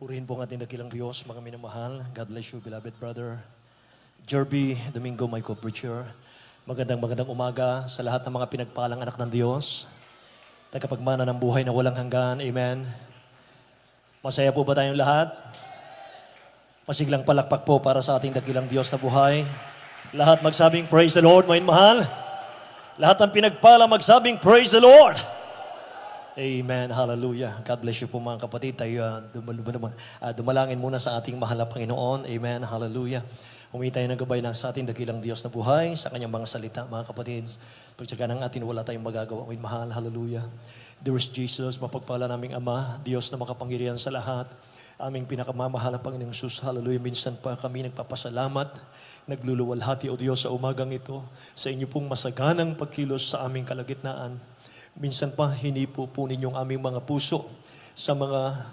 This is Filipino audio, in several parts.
Purihin po ang ating dakilang Diyos, mga minamahal. God bless you, beloved brother. Jerby Domingo, my co-preacher. Magandang umaga sa lahat ng mga pinagpalang anak ng Diyos. Tagapagmana ng buhay na walang hanggan. Amen. Masaya po ba tayong lahat? Masiglang palakpak po para sa ating dakilang Diyos na buhay. Lahat magsabing, praise the Lord, mga mahal. Lahat ng pinagpala magsabing, praise the Lord. Amen. Hallelujah. God bless you po mga kapatid. Tayo dumalangin muna sa ating mahal na Panginoon. Amen. Hallelujah. Humingi tayo ng gabay sa ating dakilang Diyos na buhay, sa kanyang mga salita, mga kapatid. Pagtsaga ng atin, wala tayong magagawa. Amen. Mahal. Hallelujah. Dearest Jesus, mapagpala naming Ama, Diyos na makapangyarihan sa lahat. Aming pinakamamahal na Panginoong Jesus. Hallelujah. Minsan pa kami nagpapasalamat, nagluluwalhati o Diyos sa umagang ito, sa inyo pong masaganang pagkilos sa aming kalagitnaan. Minsan pa, hinipo po ninyong aming mga puso sa mga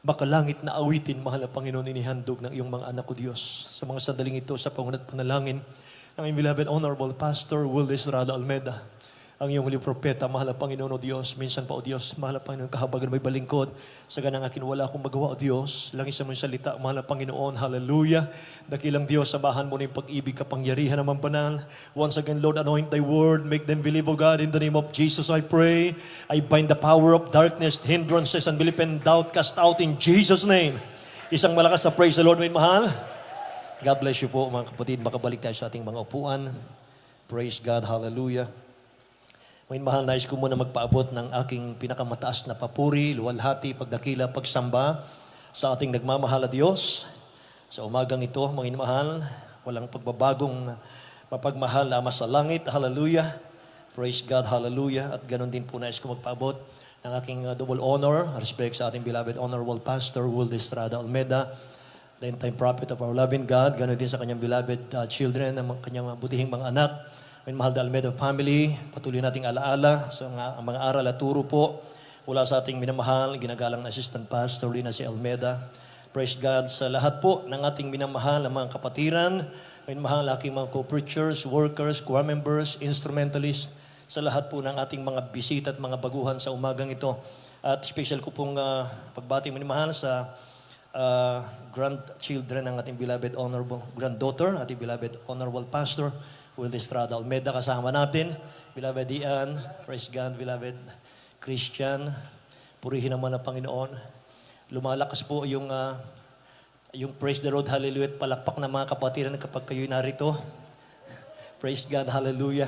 makalangit na awitin, mahal na Panginoon, inihandog ng iyong mga anak ko Diyos. Sa mga sandaling ito, sa pangunat panalangin ng aming beloved Honorable Pastor Wildes Rada Almeda, ang iyong huling propeta, mahal na Panginoon o Diyos. Minsan pa o Diyos, mahal na Panginoon, kahabagan may balingkod. Sa ganang akin wala akong magawa o Diyos. Langis sa mong salita, mahal na Panginoon. Hallelujah. Dakilang Diyos, samahan mo na yung pag-ibig, kapangyarihan naman banal. Once again, Lord, anoint thy word. Make them believe, O God. In the name of Jesus, I pray. I bind the power of darkness, hindrances, unbelief, and doubt. Cast out in Jesus' name. Isang malakas na praise the Lord, may mahal. God bless you po, mga kapatid. Makabalik tayo sa ating mga upuan. Praise God. Hallelujah. May mahal, nais ko muna magpaabot ng aking pinakamataas na papuri, luwalhati, pagdakila, pagsamba sa ating nagmamahal na Diyos. Sa umagang ito, mga mahal, walang pagbabagong mapagmahal na Ama sa langit. Hallelujah. Praise God. Hallelujah. At ganun din po nais ko magpaabot ng aking double honor, respect sa ating beloved Honorable Pastor Wildes Estrada Almeda, the end-time prophet of our loving God. Ganun din sa kanyang beloved children, ng kanyang butihing mga anak. Mahal na Almeda family, patuloy nating alaala sa mga aral at turo po mula sa ating minamahal, ginagalang na assistant pastor rin na si Almeda. Praise God sa lahat po ng ating minamahal na mga kapatiran, minamahal aking mga co-preachers, workers, choir members, instrumentalists, sa lahat po ng ating mga bisita at mga baguhan sa umagang ito. At special ko pong pagbati minamahal sa grandchildren ng ating beloved honorable granddaughter, ating beloved honorable pastor, Wildes Estrada Almeda, kasama natin. Beloved Ian, praise God, beloved Christian, purihin naman ang Panginoon. Lumalakas po yung praise the Lord, hallelujah, at palakpak ng mga kapatiran kapag kayo'y narito. Praise God, hallelujah.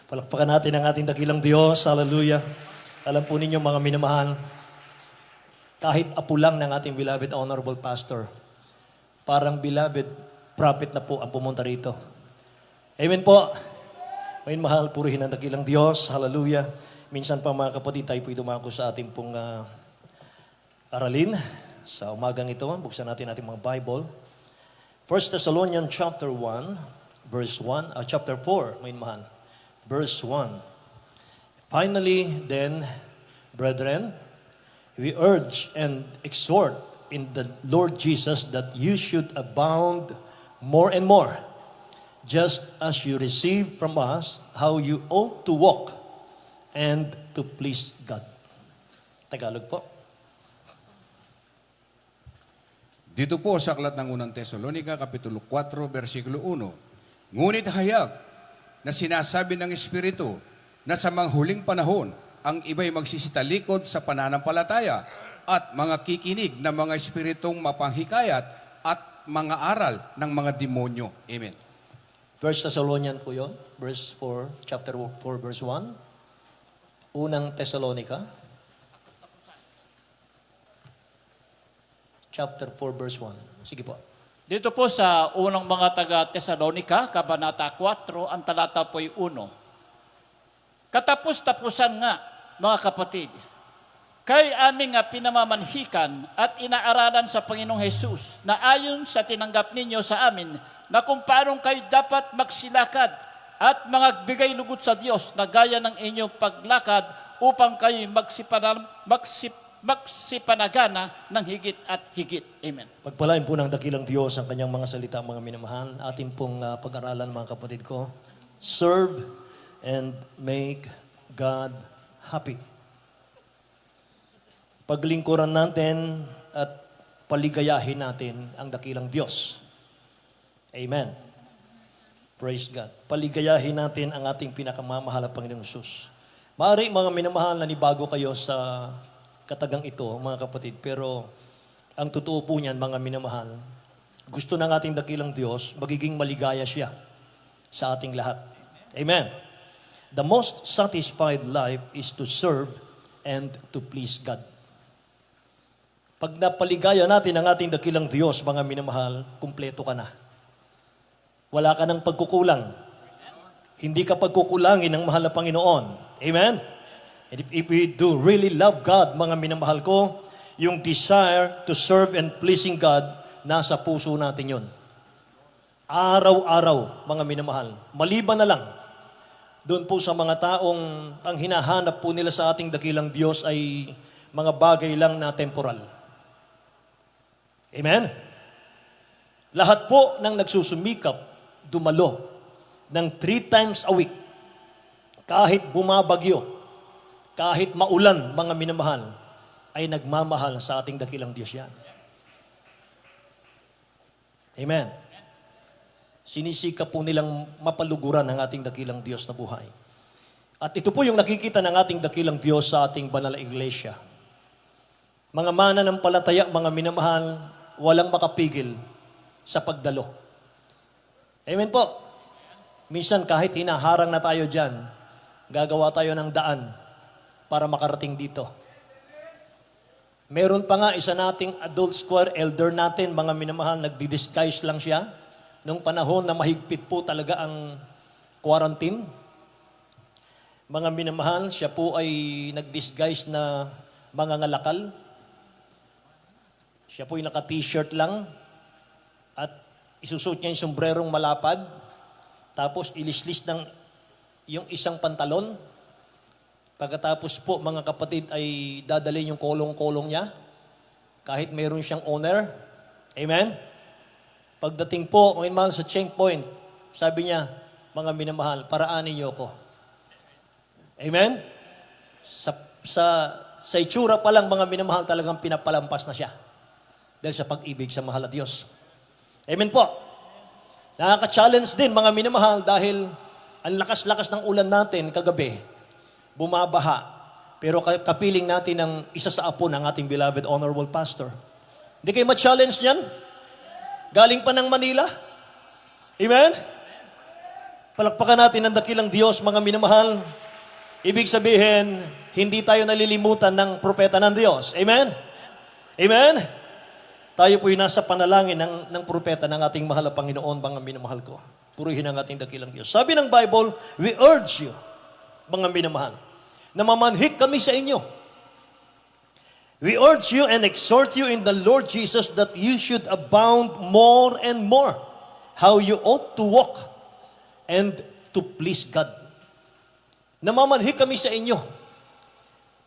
Palakpakan natin ang ating dakilang Diyos, hallelujah. Alam po ninyo mga minamahal, kahit apo lang ng ating beloved honorable pastor, parang beloved prophet na po ang pumunta rito. Amen po. Amen, mahal, purihin ang dakilang Diyos. Hallelujah. Minsan pa mga kapatid, tayo po'y dumako sa ating pong aralin. Sa umagang ito, buksan natin ating mga Bible. 1 Thessalonians chapter 1, verse 1, chapter 4, amen, mahal. Verse 1. Finally, then, brethren, we urge and exhort in the Lord Jesus that you should abound more and more, just as you receive from us how you ought to walk and to please God. Tagalog po. Dito po sa aklat ng unang Tesalonica, Kapitulo 4, versikulo 1. Ngunit hayag na sinasabi ng Espiritu na sa mga huling panahon, ang iba'y magsisitalikod sa pananampalataya at mga kikinig ng mga espiritong mapanghikayat at mga aral ng mga demonyo. Amen. 1 Thessalonians po yun, verse 4, chapter 4, verse 1. Unang Thessalonica, chapter 4, verse 1. Sige po. Dito po sa unang mga taga-Tesalonica, Kabanata 4, ang talata po'y 1. Katapos-tapusan nga, mga kapatid, kay aming pinamamanhikan at inaaralan sa Panginoong Hesus na ayon sa tinanggap ninyo sa amin na kung paano kayo dapat magsilakad at magbigay lugod sa Diyos na gaya ng inyong paglakad upang kayo magsipanagana ng higit at higit. Amen. Pagpalain po ng dakilang Diyos ang kanyang mga salita, mga minamahal. Ating pong pag-aralan, mga kapatid ko. Serve and make God happy. Paglingkuran natin at paligayahin natin ang dakilang Diyos. Amen. Praise God. Paligayahin natin ang ating pinakamamahal na Panginoong Hesus. Maaari mga minamahal na nibago kayo sa katagang ito, mga kapatid, pero ang totoo po niyan, mga minamahal, gusto ng ating dakilang Diyos, magiging maligaya siya sa ating lahat. Amen. The most satisfied life is to serve and to please God. Pag napaligaya natin ang ating dakilang Diyos, mga minamahal, kumpleto ka na. Wala ka ng pagkukulang. Hindi ka pagkukulangin ng mahal na Panginoon. Amen? And if we do really love God, mga minamahal ko, yung desire to serve and pleasing God, nasa puso natin yun. Araw-araw, mga minamahal. Maliban na lang, doon po sa mga taong ang hinahanap po nila sa ating dakilang Diyos ay mga bagay lang na temporal. Amen? Lahat po ng nagsusumikap, dumalo ng 3 times a week, kahit bumabagyo, kahit maulan, mga minamahal, ay nagmamahal sa ating dakilang Diyos yan. Amen. Sinisikap po nilang mapaluguran ang ating dakilang Diyos na buhay. At ito po yung nakikita ng ating dakilang Diyos sa ating banal na iglesia. Mga mananampalataya, mga minamahal, walang makapigil sa pagdalo. Amen po. Minsan kahit hinaharang na tayo dyan, gagawa tayo ng daan para makarating dito. Meron pa nga isa nating adult square elder natin, mga minamahal, nagdi-disguise lang siya nung panahon na mahigpit po talaga ang quarantine. Mga minamahal, siya po ay nag-disguise na mga ngalakal. Siya po ay naka-t-shirt lang at isusuot niya yung sombrerong malapad, tapos ilislis ng yung isang pantalon. Pagkatapos po, mga kapatid, ay dadalhin yung kolong-kolong niya kahit mayroon siyang owner. Amen? Pagdating po, ngayon sa checkpoint, sabi niya, mga minamahal, paraanin niyo ako. Amen? Sa itsura pa lang, mga minamahal, talagang pinapalampas na siya dahil sa pag-ibig sa mahal na Diyos. Amen po. Nakaka-challenge din, mga minamahal, dahil ang lakas-lakas ng ulan natin kagabi, bumabaha. Pero kapiling natin ang isa sa apo ng ating beloved honorable pastor. Hindi kayo ma-challenge niyan? Galing pa ng Manila. Amen? Palakpakan natin ang dakilang Diyos, mga minamahal. Ibig sabihin, hindi tayo nalilimutan ng propeta ng Diyos. Amen? Amen? Tayo po'y nasa panalangin ng propeta ng ating mahal na Panginoon, mga minamahal ko. Purihin ang ating dakilang Diyos. Sabi ng Bible, we urge you, mga minamahal, na mamanhik kami sa inyo. We urge you and exhort you in the Lord Jesus that you should abound more and more how you ought to walk and to please God. Namamanhik kami sa inyo.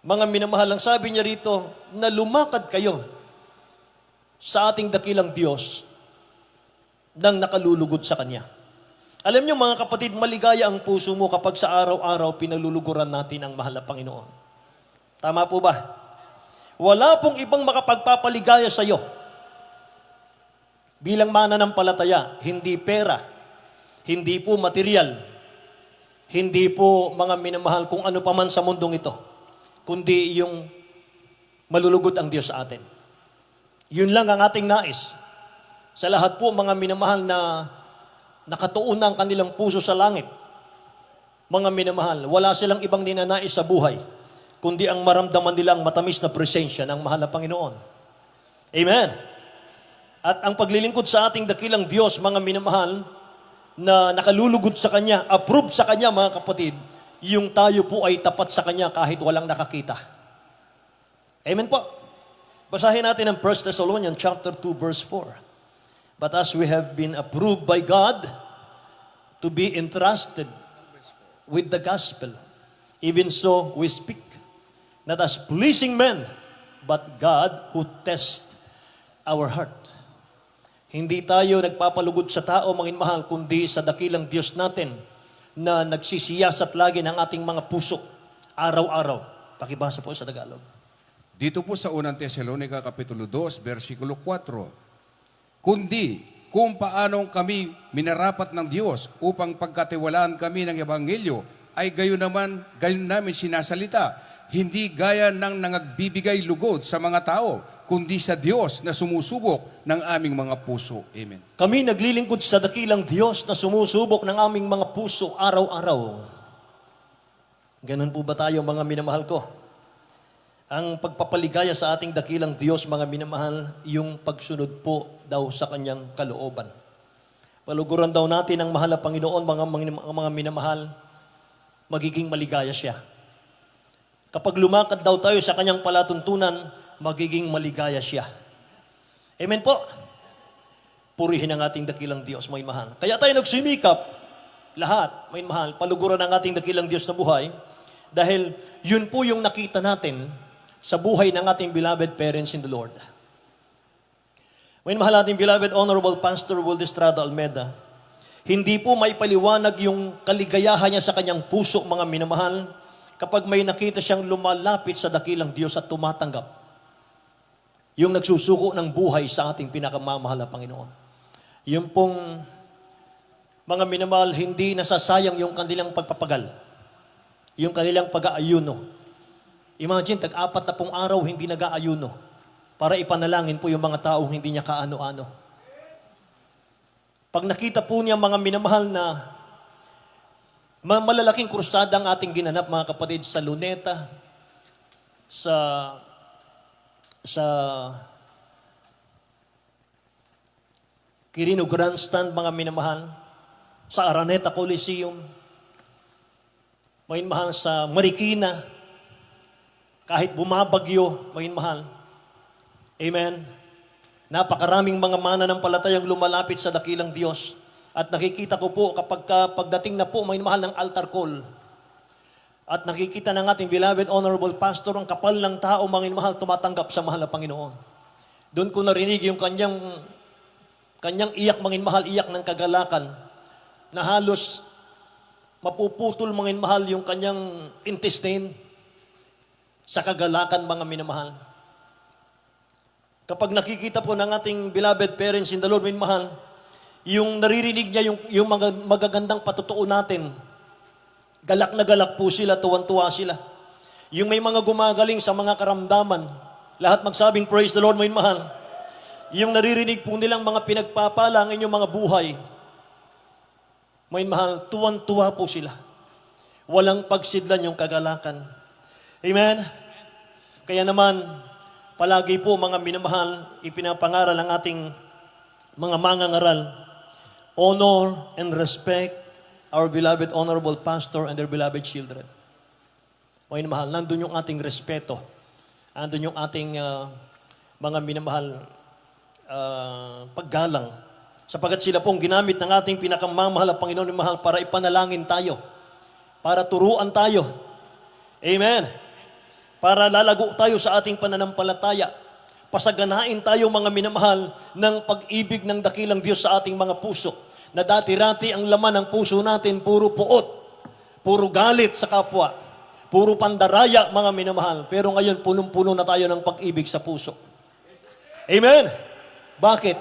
Mga minamahal, ang sabi niya rito, na lumakad kayo sa ating dakilang Diyos nang nakalulugod sa Kanya. Alam niyo mga kapatid, maligaya ang puso mo kapag sa araw-araw pinaluluguran natin ang mahal na Panginoon. Tama po ba? Wala pong ibang makapagpapaligaya sa iyo. Bilang mananampalataya, hindi pera, hindi po material, hindi po mga minamahal kung ano paman sa mundong ito, kundi yung malulugod ang Diyos sa atin. Yun lang ang ating nais. Sa lahat po mga minamahal na nakatuon ang kanilang puso sa langit, mga minamahal, wala silang ibang ninanais sa buhay, kundi ang maramdaman nilang matamis na presensya ng mahal na Panginoon. Amen. At ang paglilingkod sa ating dakilang Diyos, mga minamahal, na nakalulugod sa Kanya, approved sa Kanya, mga kapatid, yung tayo po ay tapat sa Kanya kahit walang nakakita. Amen po. Basahin natin ang 1 Thessalonians chapter 2, verse 4. But as we have been approved by God to be entrusted with the gospel, even so we speak, not as pleasing men, but God who tests our heart. Hindi tayo nagpapalugod sa tao, mga mahal, kundi sa dakilang Diyos natin na nagsisiyasat lagi ng ating mga puso, araw-araw. Pakibasa po sa Tagalog. Dito po sa unang Tesalonica Kapitulo 2, versikulo 4. Kundi kung paanong kami minarapat ng Diyos upang pagkatiwalaan kami ng Ebanghelyo, ay gayon namin sinasalita, hindi gaya ng nangagbibigay lugod sa mga tao, kundi sa Diyos na sumusubok ng aming mga puso. Amen. Kami naglilingkod sa dakilang Diyos na sumusubok ng aming mga puso araw-araw. Ganun po ba tayo, mga minamahal ko? Ang pagpapaligaya sa ating dakilang Diyos, mga minamahal, yung pagsunod po daw sa kanyang kalooban. Paluguran daw natin ang mahal na Panginoon, mga minamahal, magiging maligaya siya. Kapag lumakad daw tayo sa kanyang palatuntunan, magiging maligaya siya. Amen po. Purihin ang ating dakilang Diyos, mga minamahal. Kaya tayo nagsimikap, lahat, mga minamahal, paluguran ang ating dakilang Diyos na buhay, dahil yun po yung nakita natin sa buhay ng ating beloved parents in the Lord. Ngayon, mahal ating beloved Honorable Pastor Will Estrada Almeda, hindi po may paliwanag yung kaligayahan niya sa kanyang puso, mga minamahal, kapag may nakita siyang lumalapit sa dakilang Diyos at tumatanggap. Yung nagsusuko ng buhay sa ating pinakamamahal na Panginoon. Yung pong mga minamahal, hindi nasasayang yung kanilang pagpapagal. Yung kanilang pag-aayuno. Imagine, tag-4 na pong araw, hindi nag-aayuno para ipanalangin po yung mga taong hindi niya kaano-ano. Pag nakita po niya, mga minamahal, na malalaking krusada ang ating ginanap, mga kapatid, sa Luneta, sa Quirino Grandstand, mga minamahal, sa Araneta Coliseum, mga minamahal, sa Marikina, kahit bumabagyo, mga mahal. Amen. Napakaraming mga mananampalatayang lumalapit sa dakilang Diyos. At nakikita ko po kapag pagdating na po, mga mahal, ng altar call. At nakikita ng ating beloved Honorable Pastor, ang kapal ng tao, mga mahal, tumatanggap sa mahal na Panginoon. Doon ko narinig yung kanyang iyak, mga mahal, iyak ng kagalakan, na halos mapuputol, mga mahal, yung kanyang intestine, sa kagalakan, mga minamahal. Kapag nakikita po ng ating beloved parents in the Lord, minamahal, yung naririnig niya yung mga magagandang patutuo natin, galak na galak po sila, tuwan-tuwa sila. Yung may mga gumagaling sa mga karamdaman, lahat magsabing praise the Lord, minamahal. Yung naririnig po nilang mga pinagpapala ang inyong mga buhay, minamahal, tuwan-tuwa po sila. Walang pagsidlan yung kagalakan. Amen? Kaya naman, palagi po, mga minamahal, ipinapangaral ang ating mga mangangaral, honor and respect our beloved Honorable Pastor and their beloved children. Mga minamahal, nandun yung ating respeto. Nandun yung ating mga minamahal paggalang. Sapagat sila pong ginamit ng ating pinakamamahal na Panginoon mahal para ipanalangin tayo. Para turuan tayo. Amen. Para lalago tayo sa ating pananampalataya. Pasaganain tayo, mga minamahal, ng pag-ibig ng dakilang Diyos sa ating mga puso. Na dati-rati ang laman ng puso natin, puro puot, puro galit sa kapwa, puro pandaraya, mga minamahal. Pero ngayon, punong-puno na tayo ng pag-ibig sa puso. Amen? Bakit?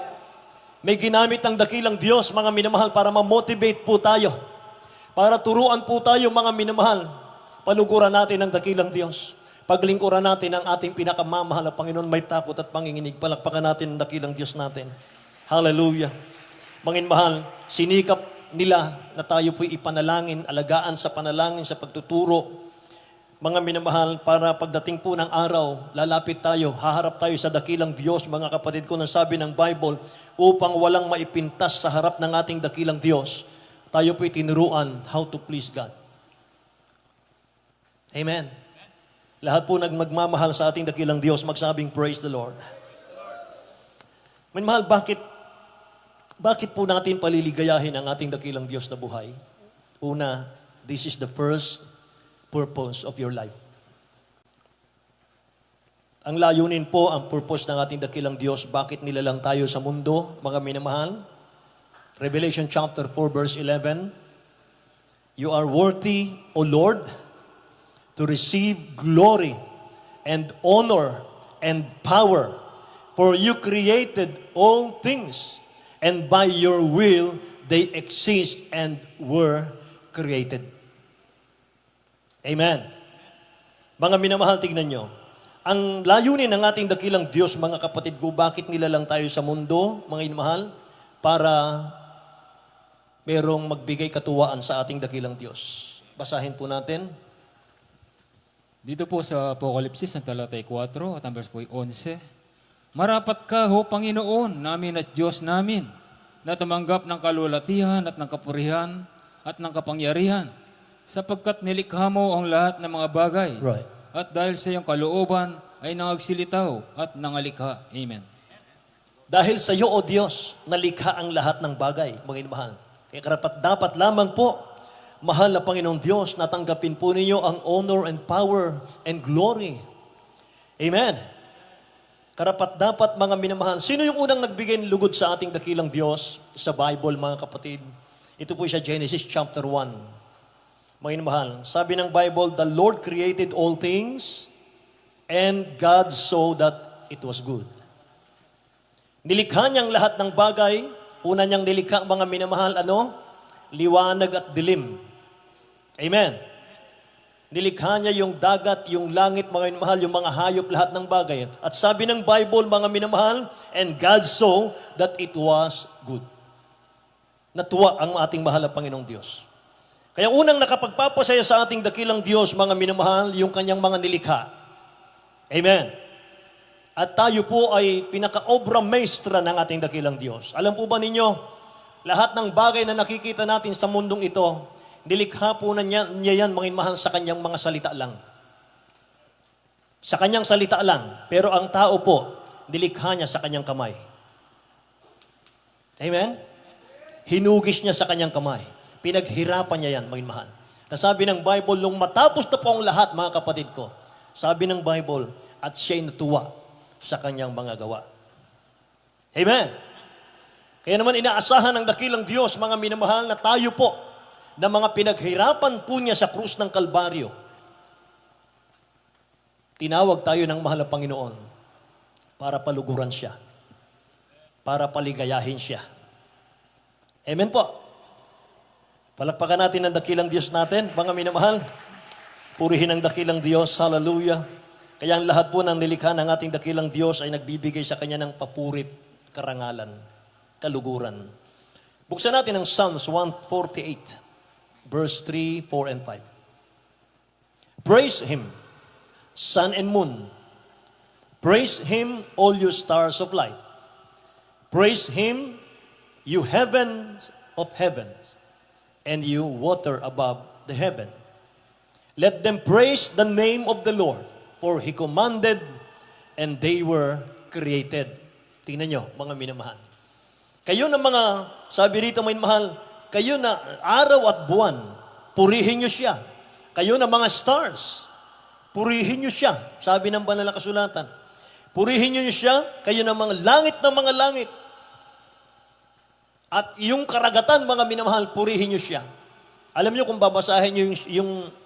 May ginamit ng dakilang Diyos, mga minamahal, para ma-motivate po tayo. Para turuan po tayo, mga minamahal. Paluguran natin ang dakilang Diyos. Paglingkuran natin ang ating pinakamamahal na Panginoon, may takot at panginginig. Palakpakan natin ang dakilang Diyos natin. Hallelujah. Mga mahal, sinikap nila na tayo po'y ipanalangin, alagaan sa panalangin, sa pagtuturo. Mga minamahal, para pagdating po ng araw, lalapit tayo, haharap tayo sa dakilang Diyos, mga kapatid ko, na sabi ng Bible, upang walang maipintas sa harap ng ating dakilang Diyos, tayo po'y tinuruan how to please God. Amen. Lahat po nagmamahal sa ating dakilang Diyos, magsabing praise the Lord. Mahal, bakit po natin paliligayahin ang ating dakilang Diyos na buhay? Una, this is the first purpose of your life. Ang layunin po, ang purpose ng ating dakilang Diyos, bakit nilalang tayo sa mundo, mga minamahal? Revelation chapter 4, verse 11, you are worthy, O Lord, to receive glory and honor and power. For you created all things, and by your will they exist and were created. Amen. Mga minamahal, tignan nyo. Ang layunin ng ating dakilang Diyos, mga kapatid ko, bakit nilalang tayo sa mundo, mga minamahal? Para merong magbigay katuwaan sa ating dakilang Diyos. Basahin po natin. Dito po sa Apokalipsis ng talatay 4 at ang verse po ay 11. Marapat ka ho, Panginoon, namin at Diyos namin, na tumanggap ng kalulatihan at ng kapurihan at ng kapangyarihan, sapagkat nilikha mo ang lahat ng mga bagay. Right. At dahil sa iyong kalooban ay nangagsilitaw at nangalikha. Amen. Dahil sa iyo, O Diyos, nalikha ang lahat ng bagay, mga minamahal. Kaya karapat dapat lamang po, mahal na Panginoong Diyos, natanggapin po ninyo ang honor and power and glory. Amen. Karapat dapat, mga minamahal. Sino yung unang nagbigay ng lugod sa ating dakilang Diyos sa Bible, mga kapatid? Ito po sa Genesis chapter 1. Mga minamahal, sabi ng Bible, the Lord created all things and God saw that it was good. Nilikha niyang lahat ng bagay. Una niyang nilikha, mga minamahal, ano? Liwanag at dilim. Amen. Nilikha niya yung dagat, yung langit, mga minamahal, yung mga hayop, lahat ng bagay. At sabi ng Bible, mga minamahal, and God saw that it was good. Natuwa ang ating mahal na Panginoong Diyos. Kaya unang nakapagpapasaya sa ating dakilang Diyos, mga minamahal, yung kanyang mga nilikha. Amen. At tayo po ay pinaka-obra maestra ng ating dakilang Diyos. Alam po ba ninyo, lahat ng bagay na nakikita natin sa mundong ito, nilikha po na niya yan, mga mahal, sa kanyang mga salita lang. Sa kanyang salita lang. Pero ang tao po, nilikha niya sa kanyang kamay. Amen? Hinugis niya sa kanyang kamay. Pinaghirapan niya yan, mga mahal. Sabi ng Bible, nung matapos na po ang lahat, mga kapatid ko, sabi ng Bible, at siya'y natuwa sa kanyang mga gawa. Amen? Kaya naman inaasahan ng dakilang Diyos, mga minamahal, na tayo po, na mga pinaghirapan po niya sa krus ng Kalbaryo. Tinawag tayo ng mahal na Panginoon para paluguran siya, para paligayahin siya. Amen po. Palakpakan natin ang dakilang Diyos natin, mga minamahal. Purihin ang dakilang Diyos. Hallelujah. Kaya ang lahat po ng nilikha ng ating dakilang Diyos ay nagbibigay sa Kanya ng papurit, karangalan, kaluguran. Buksan natin ang Psalms 148. Verse 3, 4, and 5. Praise Him, sun and moon. Praise Him, all you stars of light. Praise Him, you heavens of heavens, and you water above the heaven. Let them praise the name of the Lord, for He commanded, and they were created. Tingnan nyo, mga minamahal. Kayo na mga, sabi rito, mga minamahal, kayo na araw at buwan, purihin nyo siya. Kayo na mga stars, purihin nyo siya. Sabi ng banal na kasulatan. Purihin nyo siya, kayo na mga langit. At yung karagatan, mga minamahal, purihin nyo siya. Alam nyo kung babasahin nyo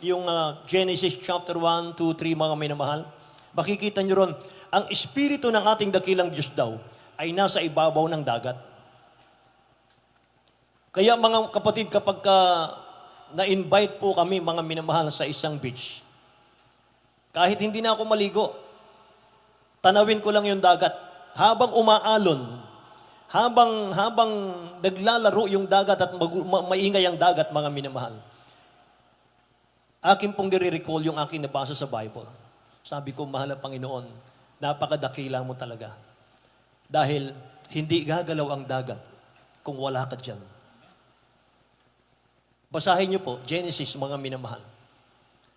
yung Genesis chapter 1, 2, 3, mga minamahal, makikita nyo ron, ang espiritu ng ating dakilang Diyos daw ay nasa ibabaw ng dagat. Kaya mga kapatid, kapag na-invite po kami, mga minamahal, sa isang beach, kahit hindi na ako maligo, tanawin ko lang yung dagat. Habang umaalon, habang naglalaro yung dagat at maingay ang dagat, mga minamahal, akin pong nire-recall yung aking nabasa sa Bible. Sabi ko, mahal na Panginoon, napakadakila mo talaga. Dahil hindi gagalaw ang dagat kung wala ka dyan. Basahin niyo po, Genesis, mga minamahal.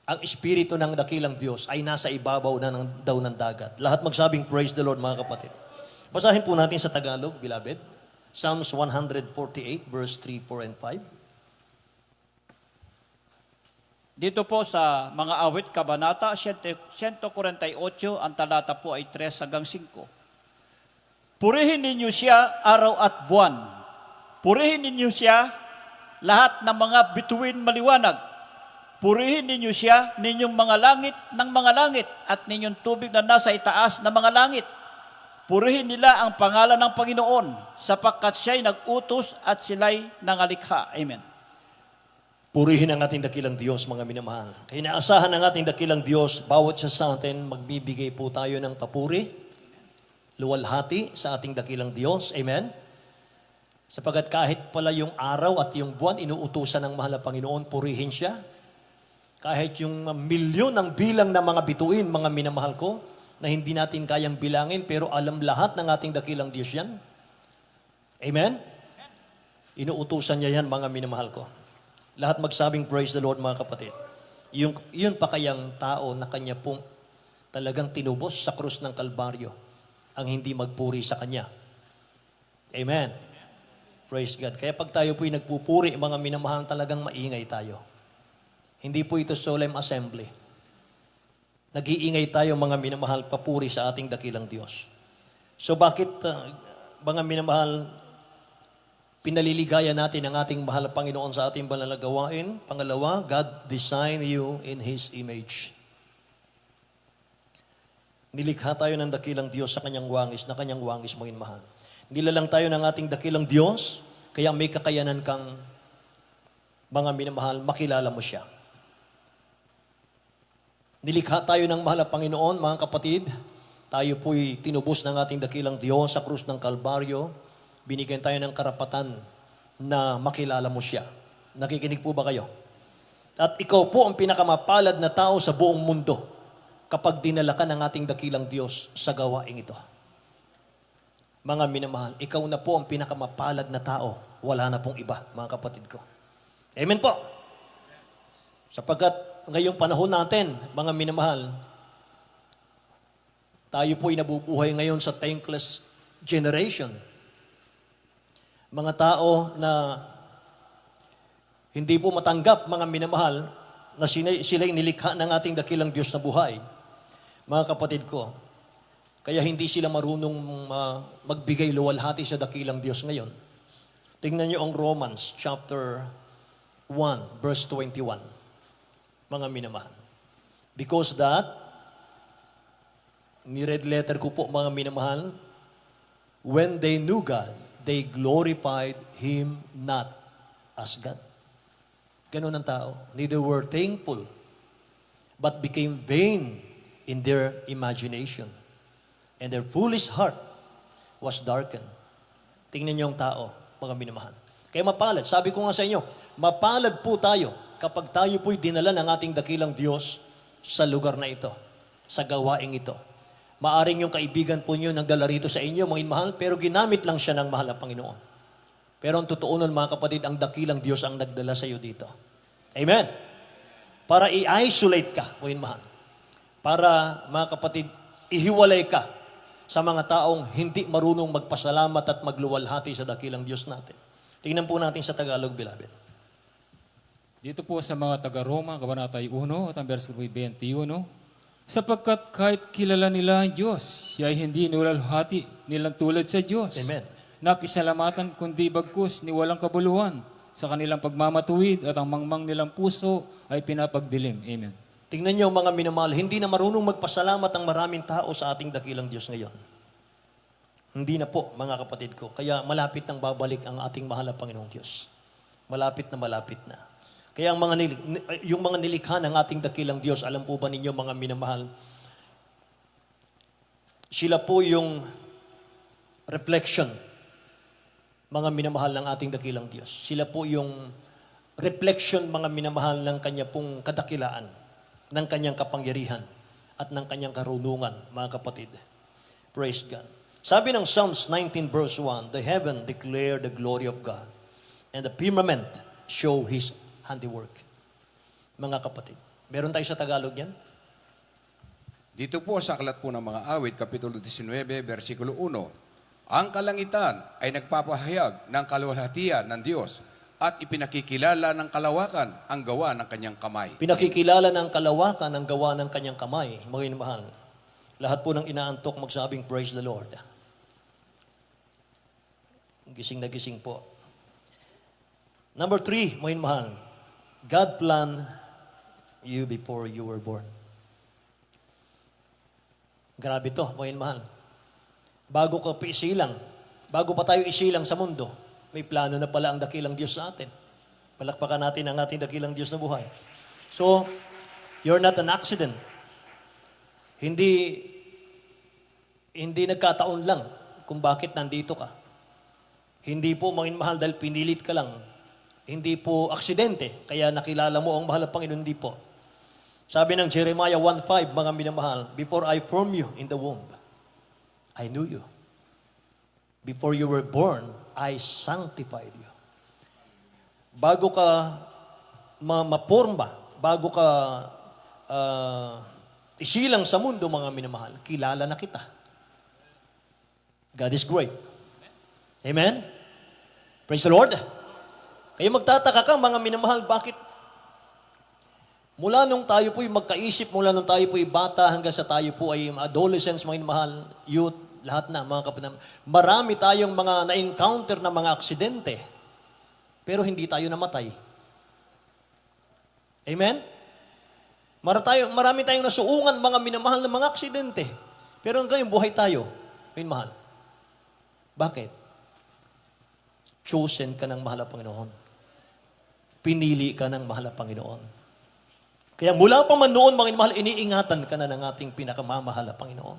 Ang espiritu ng dakilang Diyos ay nasa ibabaw na daw ng dagat. Lahat magsabing, praise the Lord, mga kapatid. Basahin po natin sa Tagalog, beloved. Psalms 148, verse 3, 4, and 5. Dito po sa mga awit, Kabanata 148, ang talata po ay 3 hanggang 5. Purihin ninyo siya araw at buwan. Purihin ninyo siya lahat ng mga bituin maliwanag. Purihin ninyo siya, ninyong mga langit ng mga langit, at ninyong tubig na nasa itaas na mga langit. Purihin nila ang pangalan ng Panginoon, sapagkat siya'y nag-utos at sila'y nangalikha. Amen. Purihin ang ating dakilang Diyos, mga minamahal. Kaya inaasahan ng ating dakilang Diyos, bawat isa sa atin, magbibigay po tayo ng papuri, luwalhati sa ating dakilang Diyos. Amen? Sapagat kahit pala yung araw at yung buwan, inuutusan ng mahal na Panginoon, purihin siya. Kahit yung milyon ng bilang ng mga bituin, mga minamahal ko, na hindi natin kayang bilangin, pero alam lahat ng ating dakilang Diyos yan. Amen? Inuutusan niya yan, mga minamahal ko. Lahat magsabing praise the Lord, mga kapatid. Yun pa kayang tao na kanya pong talagang tinubos sa krus ng Kalbaryo ang hindi magpuri sa kanya. Amen? Praise God. Kaya pag tayo po'y nagpupuri, mga minamahal, talagang maingay tayo. Hindi po ito solemn assembly. Nag-iingay tayo, mga minamahal, papuri sa ating dakilang Diyos. So bakit, mga minamahal, pinaliligaya natin ang ating mahal na Panginoon sa ating banal na gawain? Pangalawa, God designed you in His image. Nilikha tayo ng dakilang Diyos sa kanyang wangis, na kanyang wangis mo mahal. Nilalang tayo ng ating dakilang Diyos, kaya may kakayanan kang, mga minamahal, makilala mo siya. Nilikha tayo ng mahal na Panginoon, mga kapatid. Tayo po'y tinubos ng ating dakilang Diyos sa krus ng Kalbaryo. Binigyan tayo ng karapatan na makilala mo siya. Nakikinig po ba kayo? At ikaw po ang pinakamapalad na tao sa buong mundo kapag dinala ka ng ating dakilang Diyos sa gawaing ito. Mga minamahal, ikaw na po ang pinakamapalad na tao. Wala na pong iba, mga kapatid ko. Amen po. Sapagkat ngayong panahon natin, mga minamahal, tayo po'y nabubuhay ngayon sa thankless generation. Mga tao na hindi po matanggap, mga minamahal, na sila'y nilikha ng ating dakilang Diyos na buhay. Mga kapatid ko, kaya hindi sila marunong magbigay luwalhati sa dakilang Diyos ngayon. Tingnan niyo ang Romans chapter 1, verse 21. Mga minamahal. Because that, ni-red letter ko po, mga minamahal, when they knew God, they glorified Him not as God. Ganun ang tao. Neither were thankful, but became vain in their imagination. And their foolish heart was darkened. Tingnan niyo ang tao, mga minamahal. Kaya mapalad. Sabi ko nga sa inyo, mapalad po tayo kapag tayo po'y dinala ng ating dakilang Diyos sa lugar na ito, sa gawaing ito. Maaring yung kaibigan po niyo nagdala rito sa inyo, mga mahal, pero ginamit lang siya ng mahal na Panginoon. Pero ang totoo nun, mga kapatid, ang dakilang Diyos ang nagdala sa iyo dito. Amen? Para i-isolate ka, mga mahal. Para, mga kapatid, ihiwalay ka sa mga taong hindi marunong magpasalamat at magluwalhati sa dakilang Diyos natin. Tingnan po natin sa Tagalog, beloved. Dito po sa mga taga-Roma, Kabanata 1, at ang versikulo 21, sapagkat kahit kilala nila ang Diyos, siya ay hindi nilalhati nilang tulad sa Diyos. Amen. Napisalamatan kundi bagkus ni walang kabuluhan sa kanilang pagmamatuwid at ang mangmang nilang puso ay pinapagdilim. Amen. Tingnan niyo, mga minamahal, hindi na marunong magpasalamat ang maraming tao sa ating dakilang Diyos ngayon. Hindi na po, mga kapatid ko. Kaya malapit nang babalik ang ating mahal na Panginoong Diyos. Malapit na. Kaya yung mga nilikha ng ating dakilang Diyos, alam po ba ninyo, mga minamahal, sila po yung reflection, mga minamahal, ng ating dakilang Diyos. Sila po yung reflection, mga minamahal, ng kanya pong kadakilaan, ng kanyang kapangyarihan, at ng kanyang karunungan, mga kapatid. Praise God. Sabi ng Psalms 19 verse 1, the heaven declare the glory of God, and the firmament show His handiwork. Mga kapatid, meron tayo sa Tagalog yan? Dito po sa aklat po ng mga awit, Kapitulo 19, versikulo 1, ang kalangitan ay nagpapahayag ng kaluwalhatian ng Diyos at ipinakikilala ng kalawakan ang gawa ng kanyang kamay. Pinakikilala ng kalawakan ang gawa ng kanyang kamay, mga inamahal. Lahat po ng inaantok magsabing, praise the Lord. Gising na gising po. Number 3, mga inamahal, God plan you before you were born. Grabe to, mga mahal. Bago ka pa isilang, bago pa tayo isilang sa mundo, may plano na pala ang dakilang Diyos sa atin. Palakpakan natin ang ating dakilang Diyos na buhay. So, you're not an accident. Hindi nagkataon lang kung bakit nandito ka. Hindi po, mga mahal, dahil pinilit ka lang. Hindi po aksidente, kaya nakilala mo ang mahal na Panginoon, hindi po. Sabi ng Jeremiah 1:5, mga minamahal, before I formed you in the womb, I knew you. Before you were born, I sanctified you. Bago ka maporma, bago ka isilang sa mundo, mga minamahal, kilala na kita. God is great. Amen? Praise the Lord. Kaya magtataka ka, mga minamahal, bakit mula nung tayo po'y magkaisip, mula nung tayo po'y bata, hanggang sa tayo po ay adolescents, mga minamahal, youth, lahat na, mga kapatid, marami tayong mga na-encounter na mga aksidente, pero hindi tayo namatay. Amen? Marami tayong nasuungan, mga minamahal na mga aksidente, pero hanggang buhay tayo, minamahal. Bakit? Chosen ka ng mahal na Panginoon. Pinili ka ng mahal na Panginoon. Kaya mula pa man noon, mga mahal, iniingatan ka na ng ating pinakamamahal na Panginoon.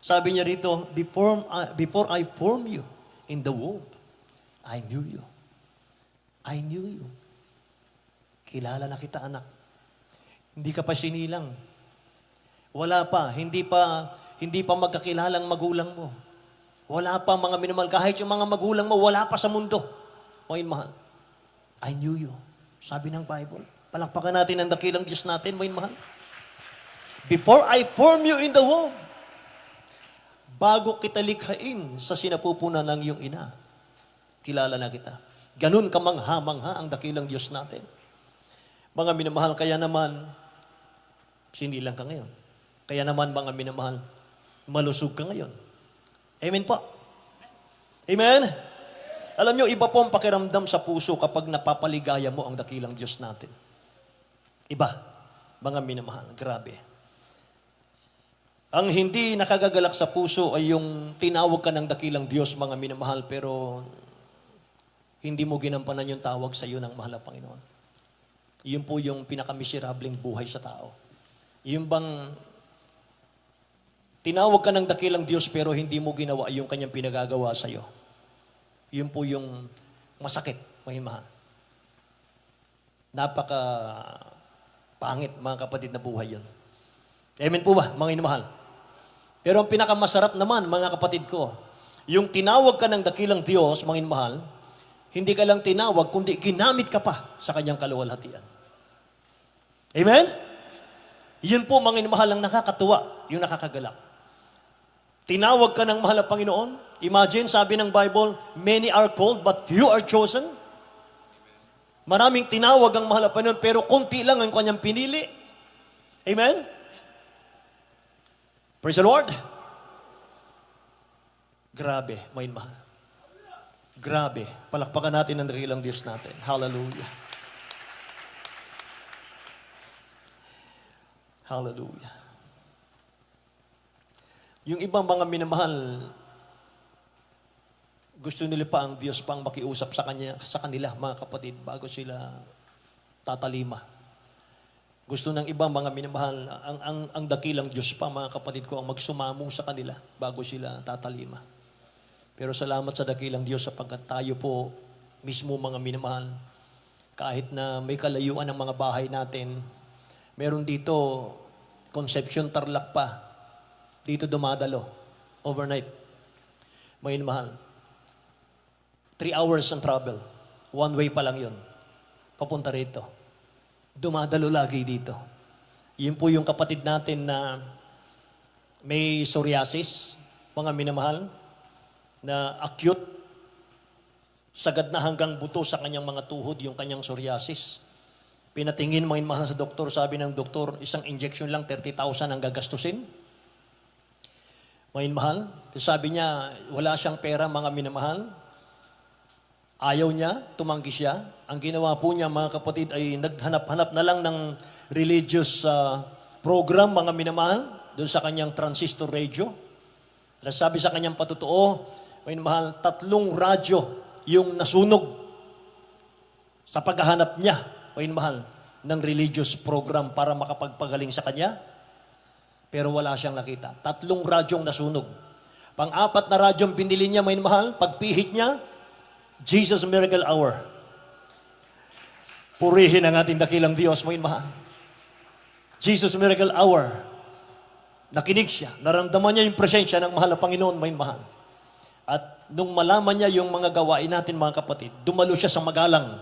Sabi niya rito, before I formed you in the womb, I knew you. I knew you. Kilala na kita, anak. Hindi ka pa sinilang. Wala pa, hindi pa magkakilalang magulang mo. Wala pa, mga minamahal, kahit yung mga magulang mo, wala pa sa mundo. Mga mahal, I knew you. Sabi ng Bible. Palakpakan natin ang dakilang Diyos natin, mga mahal. Before I formed you in the womb, bago kita likhain sa sinapupunan ng iyong ina, kilala na kita. Ganun kamangha-mangha ang dakilang Diyos natin. Mga minamahal, kaya naman, sinilang ka ngayon. Kaya naman, mga minamahal, malusog ka ngayon. Amen po. Amen? Alam nyo, iba po ang pakiramdam sa puso kapag napapaligaya mo ang dakilang Diyos natin. Iba, mga minamahal, grabe. Ang hindi nakagagalak sa puso ay yung tinawag ka ng dakilang Diyos, mga minamahal, pero hindi mo ginampanan yung tawag sa iyo ng mahal na Panginoon. Yun po yung pinakamiserableng buhay sa tao. Yung bang tinawag ka ng dakilang Diyos pero hindi mo ginawa yung kanyang pinagagawa sa iyo. Yun po yung masakit, mga mahal. Napaka pangit, mga kapatid, na buhay yun. Amen po ba, mga inamahal? Pero ang pinakamasarap naman, mga kapatid ko, yung tinawag ka ng dakilang Diyos, mga inamahal, hindi ka lang tinawag, kundi ginamit ka pa sa kanyang kaluwalhatian. Amen? Yun po, mga inamahal, ang nakakatuwa, yung nakakagalak. Tinawag ka ng mahal na Panginoon. Imagine, sabi ng Bible, many are called, but few are chosen. Maraming tinawag ang mahal na Panginoon, pero konti lang ang kanyang pinili. Amen? Praise the Lord. Grabe, may mahal. Grabe. Palakpakan natin ang dakilang Diyos natin. Hallelujah. Hallelujah. Yung ibang mga minamahal, gusto nila pa ang Diyos pang makiusap sa kanila, mga kapatid, bago sila tatalima. Gusto ng ibang mga minamahal, ang dakilang Diyos pa, mga kapatid ko, ang magsumamo sa kanila bago sila tatalima. Pero salamat sa dakilang Diyos sapagkat tayo po, mismo mga minamahal, kahit na may kalayuan ng mga bahay natin, meron dito, Concepcion Tarlac pa, dito dumadalo, overnight. May mahal. 3 hours ang travel. One way pa lang yun. Papunta rito. Dumadalo lagi dito. Yun po yung kapatid natin na may psoriasis, mga minamahal, na acute, sagad na hanggang buto sa kanyang mga tuhod, yung kanyang psoriasis. Pinatingin mga minamahal sa doktor, sabi ng doktor, isang injection lang, 30,000 ang gagastusin. Mga minamahal, sabi niya, wala siyang pera, mga minamahal. Ayaw niya, tumanggi siya. Ang ginawa po niya, mga kapatid, ay naghanap-hanap na lang ng religious program, mga minamahal, doon sa kanyang transistor radio. Sabi sa kanyang patutuo, mga minamahal, 3 radyo yung nasunog sa paghahanap niya, mga minamahal, ng religious program para makapagpagaling sa kanya. Pero wala siyang nakita. 3 radyong nasunog. Pang-4 na radyong binili niya, mga minamahal, pagpihit niya, Jesus Miracle Hour. Purihin ang ating dakilang Diyos, mga minamahal. Jesus Miracle Hour. Nakinig siya. Naramdaman niya yung presensya ng mahal na Panginoon, mga minamahal. At nung malaman niya yung mga gawain natin, mga kapatid, dumalo siya sa magalang.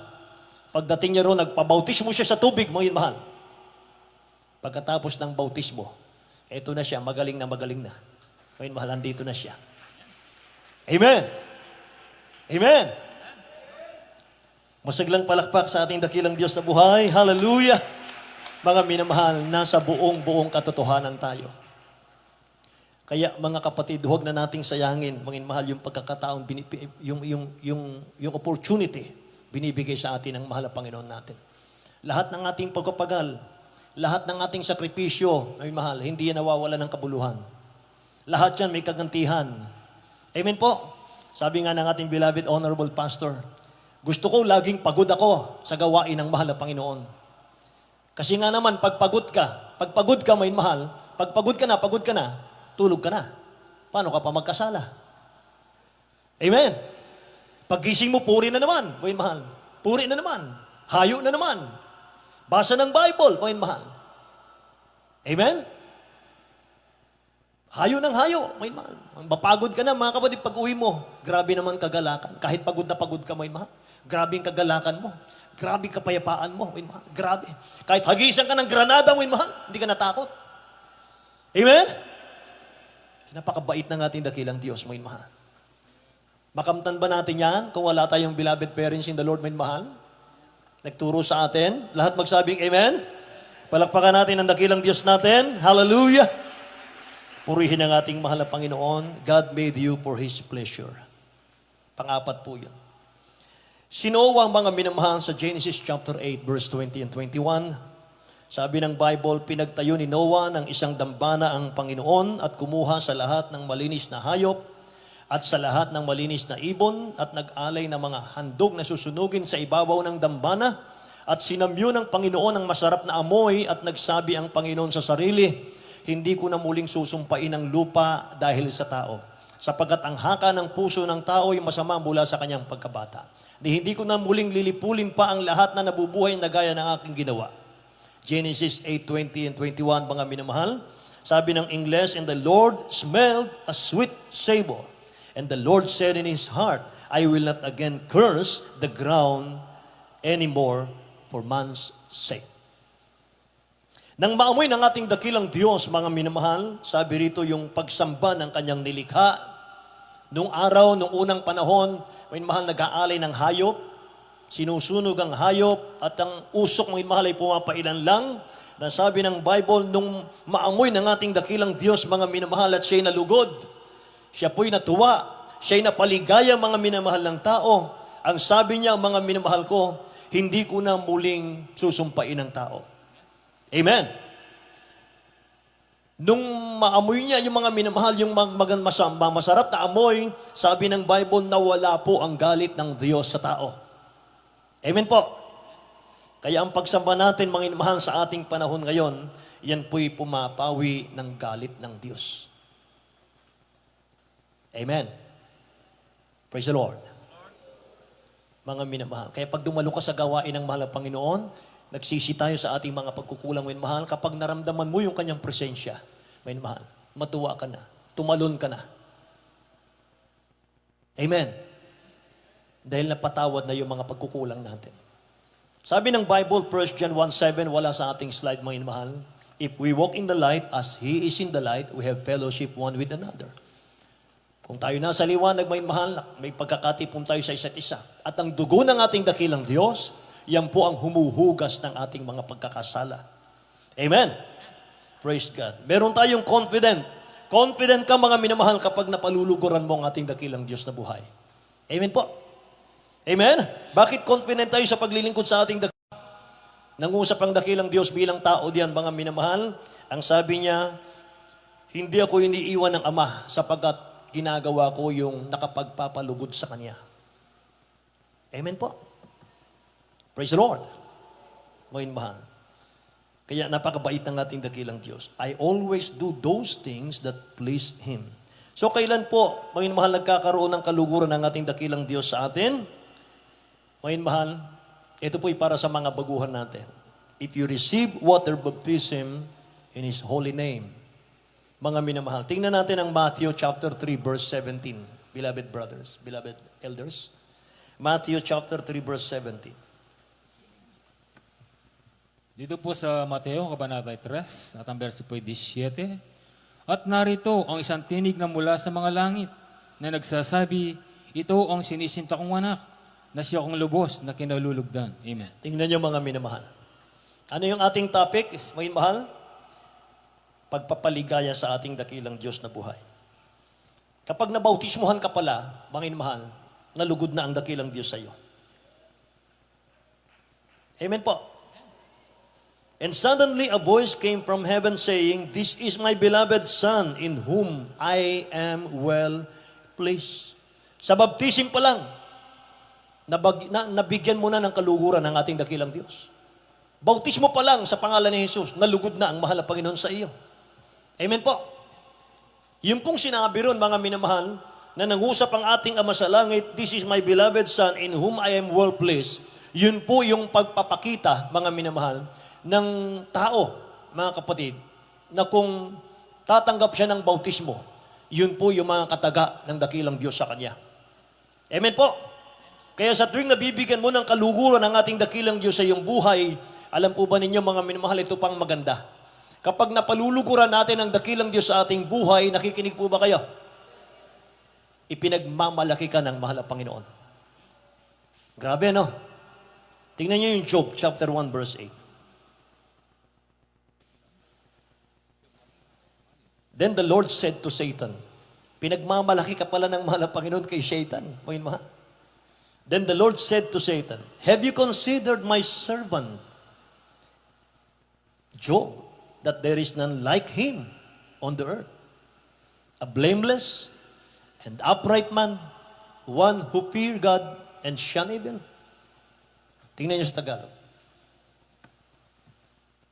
Pagdating niya roon, nagpabautismo siya sa tubig, mga minamahal. Pagkatapos ng bautismo, eto na siya, magaling na magaling na. Mga minamahal, andito na siya. Amen! Amen! Masaglang palakpak sa ating dakilang Diyos na buhay. Hallelujah! Mga minamahal, nasa buong katotohanan tayo. Kaya mga kapatid, huwag na nating sayangin, mga minamahal, yung pagkakataong, yung opportunity binibigay sa atin ng mahal na Panginoon natin. Lahat ng ating pagpapagal, lahat ng ating sakripisyo, mga minamahal, hindi yan nawawala ng kabuluhan. Lahat yan may kagantihan. Amen po? Sabi nga ng ating beloved honorable pastor, gusto ko laging pagod ako sa gawain ng mahal na Panginoon. Kasi nga naman, pagpagod ka, may mahal, pagpagod ka na, tulog ka na. Paano ka pa magkasala? Amen? Paggising mo, puri na naman, may mahal. Puri na naman. Hayo na naman. Basa ng Bible, may mahal. Amen? Hayo ng hayo, may mahal. Mapagod ka na, mga kapatid, pag uwi mo, grabe naman kagalakan. Kahit pagod na pagod ka, may mahal. Grabe ang kagalakan mo. Grabe kapayapaan mo, may mahal. Grabe. Kahit hagisan ka ng granada, may mahal. Hindi ka natakot. Amen? Napakabait ng ating dakilang Diyos, may mahal. Makamtan ba natin yan kung wala tayong beloved parents in the Lord, may mahal? Nagturo sa atin. Lahat magsabing amen? Palakpakan natin ang dakilang Diyos natin. Hallelujah! Purihin ang ating mahal na Panginoon. God made you for His pleasure. Pang-4 po yun. Sino ang mga minamahal sa Genesis chapter 8, verse 20 and 21? Sabi ng Bible, pinagtayo ni Noah ng isang dambana ang Panginoon at kumuha sa lahat ng malinis na hayop at sa lahat ng malinis na ibon at nag-alay ng mga handog na susunugin sa ibabaw ng dambana at sinamyo ng Panginoon ang masarap na amoy at nagsabi ang Panginoon sa sarili, hindi ko na muling susumpain ang lupa dahil sa tao, sapagkat ang haka ng puso ng tao ay masama mula sa kanyang pagkabata. Hindi ko na muling lilipulin pa ang lahat na nabubuhay na gaya ng aking ginawa. Genesis 8:20 and 21, mga minamahal. Sabi ng Ingles, and the Lord smelled a sweet savor. And the Lord said in His heart, I will not again curse the ground anymore for man's sake. Nang maamoy ng ating dakilang Diyos, mga minamahal, sabi rito yung pagsamba ng kanyang nilikha. Nung araw, nung unang panahon, may mahal nag-aalay ng hayop, sinusunog ang hayop, at ang usok, mga mahal, ay pumapailan lang. Na sabi ng Bible, nung maamoy ng ating dakilang Diyos, mga minamahal, at siya'y nalugod, siya po'y natuwa, siya'y napaligaya, mga minamahal ng tao. Ang sabi niya, mga minamahal ko, hindi ko na muling susumpain ng tao. Amen. Nung maamoy niya yung mga minamahal, yung masarap na amoy, sabi ng Bible, nawala po ang galit ng Diyos sa tao. Amen po. Kaya ang pagsamba natin, mga minamahal, sa ating panahon ngayon, yan po'y pumapawi ng galit ng Diyos. Amen. Praise the Lord. Mga minamahal. Kaya pag dumalo ka sa gawain ng mahal na Panginoon, nagsisi tayo sa ating mga pagkukulang, minamahal, kapag naramdaman mo yung kanyang presensya, minamahal, matuwa ka na, tumalon ka na. Amen. Dahil napatawad na yung mga pagkukulang natin. Sabi ng Bible, 1 John 1:7, wala sa ating slide, mga minamahal, if we walk in the light as He is in the light, we have fellowship one with another. Kung tayo nasa liwanag, may mahal, may pagkakatipon tayo sa isa't isa. At ang dugo ng ating dakilang Diyos, yan po ang humuhugas ng ating mga pagkakasala. Amen? Praise God. Meron tayong confident. Confident ka, mga minamahal, kapag napaluluguran mo ang ating dakilang Diyos na buhay. Amen po? Amen? Bakit confident tayo sa paglilingkod sa ating dakilang? Nangusap ang dakilang Diyos bilang tao diyan, mga minamahal. Ang sabi niya, hindi ako iniiwan ng Ama sapagkat ginagawa ko yung nakapagpapalugod sa Kanya. Amen po. Praise the Lord. Mga mahal. Kaya napakabait ng ating dakilang Diyos. I always do those things that please Him. So kailan po, mga mahal, nagkakaroon ng kaluguran ng ating dakilang Diyos sa atin? Mga mahal, ito po'y para sa mga baguhan natin. If you receive water baptism in His holy name, mga minamahal. Tingnan natin ang Matthew chapter 3 verse 17. Beloved brothers, beloved elders. Matthew chapter 3 verse 17. Dito po sa Mateo, Kabanata 3, at ang verso po ay 17. At narito ang isang tinig na mula sa mga langit na nagsasabi, ito ang sinisinta kong anak, na siya kong lubos na kinalulugdan. Amen. Tingnan niyo mga minamahal. Ano yung ating topic, mga mahal? Pagpapaligaya sa ating dakilang Diyos na buhay. Kapag nabautismuhan ka pala, mga mahal, nalugod na ang dakilang Diyos sa iyo. Amen po. And suddenly a voice came from heaven saying, this is my beloved Son in whom I am well pleased. Sa baptism pa lang, nabigyan mo na ng kaluguran ng ating dakilang Diyos. Bautismo pa lang sa pangalan ni Jesus, nalugod na ang mahal na Panginoon sa iyo. Amen po. Yung pong sinabi ron, mga minamahal, na nangusap ang ating Ama sa langit, this is my beloved Son in whom I am well pleased. Yun po yung pagpapakita, mga minamahal, ng tao, mga kapatid, na kung tatanggap siya ng bautismo, yun po yung mga kataga ng dakilang Diyos sa kanya. Amen po. Kaya sa tuwing nabibigyan mo ng kaluguran ng ating dakilang Diyos sa iyong buhay, alam po ba ninyo mga minamahal, ito pang maganda. Kapag napaluluguran natin ang dakilang Diyos sa ating buhay, nakikinig po ba kayo? Ipinagmamalaki ka ng mahal na Panginoon. Grabe, no? Tingnan niyo yung Job chapter 1 verse 8. Then the Lord said to Satan, pinagmamalaki ka pala ng mahal na Panginoon kay Satan. Mahal. Then the Lord said to Satan, have you considered my servant Job, that there is none like him on the earth? A blameless and upright man, one who fear God and shun evil. Tingnan niyo sa Tagalog.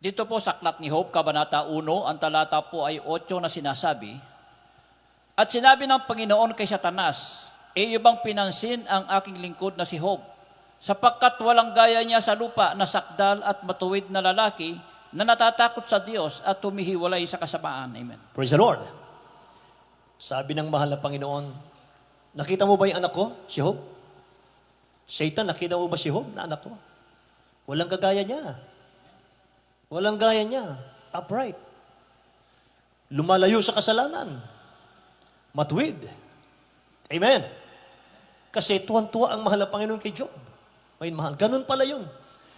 Dito po sa Aklat ni Job, Kabanata 1, ang talata po ay 8 na sinasabi, at sinabi ng Panginoon kay Satanas, iyo bang pinansin ang aking lingkod na si Job, sapagkat walang gaya niya sa lupa na sakdal at matuwid na lalaki na natatakot sa Diyos at tumihiwalay sa kasamaan. Amen. Praise the Lord. Sabi ng mahal na Panginoon, nakita mo ba yung anak ko, si Job? Satan, nakita mo ba si Job na anak ko? Walang kagaya niya. Walang gaya niya. Upright. Lumalayo sa kasalanan. Matuwid. Amen. Kasi tuwan-tuwa ang mahal na Panginoon kay Job. May mahal. Ganun pala yun.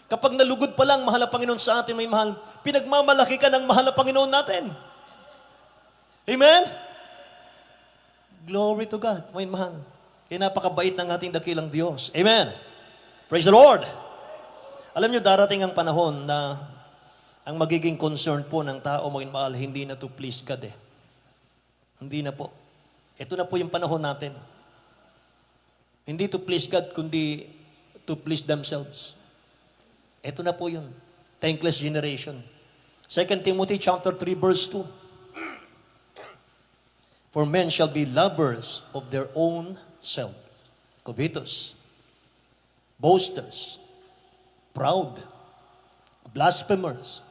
Kapag nalugod pa lang mahal na Panginoon sa atin, may mahal, pinagmamalaki ka ng mahal na Panginoon natin. Amen? Glory to God. May mahal. Kaya napakabait ng ating dakilang Diyos. Amen. Praise the Lord. Alam niyo, darating ang panahon na ang magiging concern po ng tao, maging mahal, hindi na to please God eh. Hindi na po. Ito na po yung panahon natin. Hindi to please God, kundi to please themselves. Ito na po yun. Thankless generation. 2 Timothy chapter 3 verse 2. For men shall be lovers of their own self, covetous, boasters, proud, blasphemers,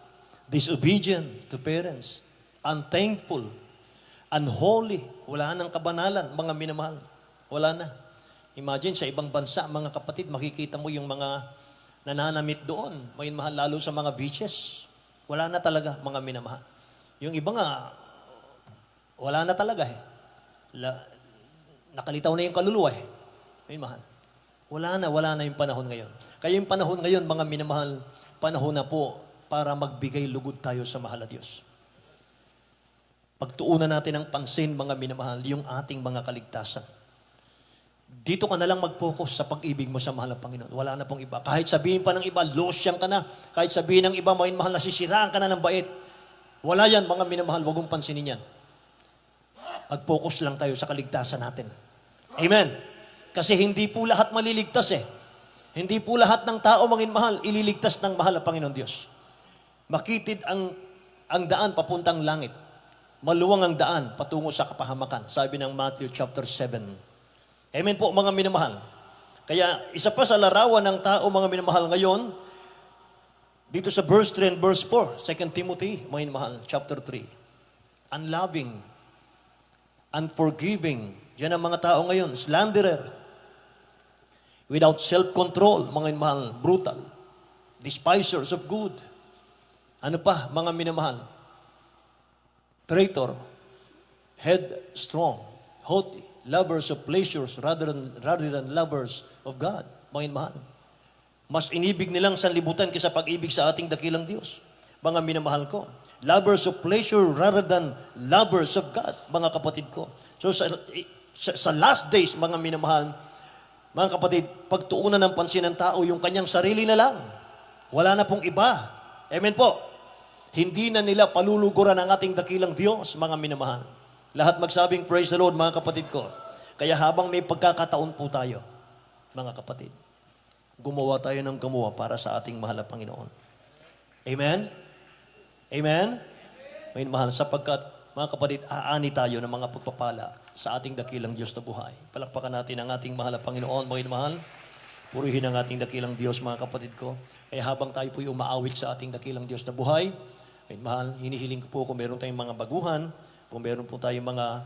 disobedient to parents, unthankful, unholy, wala nang kabanalan, mga minamahal. Wala na. Imagine sa ibang bansa, mga kapatid, makikita mo yung mga nananamit doon, may mahal lalo sa mga beaches. Wala na talaga, mga minamahal. Yung iba nga, wala na talaga eh. Nakalitaw na yung kaluluwa eh. May mahal. Wala na yung panahon ngayon. Kaya yung panahon ngayon, mga minamahal, panahon na po para magbigay lugod tayo sa mahal na Diyos. Pagtuunan natin ng pansin, mga minamahal, yung ating mga kaligtasan. Dito ka na lang mag-focus sa pag-ibig mo sa mahal na Panginoon. Wala na pong iba. Kahit sabihin pa ng iba, losyang ka na. Kahit sabihin ng iba, mahal, nasisiraan ka na ng bait. Wala yan, mga minamahal. Huwag mong pansinin yan. Mag-focus lang tayo sa kaligtasan natin. Amen. Kasi hindi po lahat maliligtas eh. Hindi po lahat ng tao, mga minamahal, ililigtas ng mahal na Panginoon Diyos. Makitid ang daan papuntang langit. Maluwang ang daan patungo sa kapahamakan. Sabi ng Matthew chapter 7. Amen po, mga minamahal. Kaya isa pa sa larawan ng tao, mga minamahal, ngayon, dito sa verse 3 and verse 4, 2 Timothy, mga minamahal, chapter 3. Unloving, unforgiving, diyan ang mga tao ngayon, slanderer, without self-control, mga minamahal, brutal, despisers of good. Ano pa, mga minamahal? Traitor, headstrong, haughty, lovers of pleasures rather than lovers of God. Mga minamahal. Mas inibig nilang sanlibutan kaysa pag-ibig sa ating dakilang Diyos. Mga minamahal ko. Lovers of pleasure rather than lovers of God. Mga kapatid ko. So sa last days, mga minamahal, mga kapatid, pagtuunan ng pansin ng tao yung kanyang sarili na lang. Wala na pong iba. Amen po. Hindi na nila paluluguran ang ating dakilang Diyos, mga minamahal. Lahat magsabing praise the Lord, mga kapatid ko. Kaya habang may pagkakataon po tayo, mga kapatid, gumawa tayo ng gumawa para sa ating mahal na Panginoon. Amen? Amen? May mahal, sapagkat, mga kapatid, aani tayo ng mga pagpapala sa ating dakilang Diyos na buhay. Palakpakan natin ang ating mahal na Panginoon, mga mahal. Purihin ang ating dakilang Diyos, mga kapatid ko. Kaya habang tayo po'y umaawit sa ating dakilang Diyos na buhay, may mahal, hinihiling ko po kung meron tayong mga baguhan, kung meron po tayong mga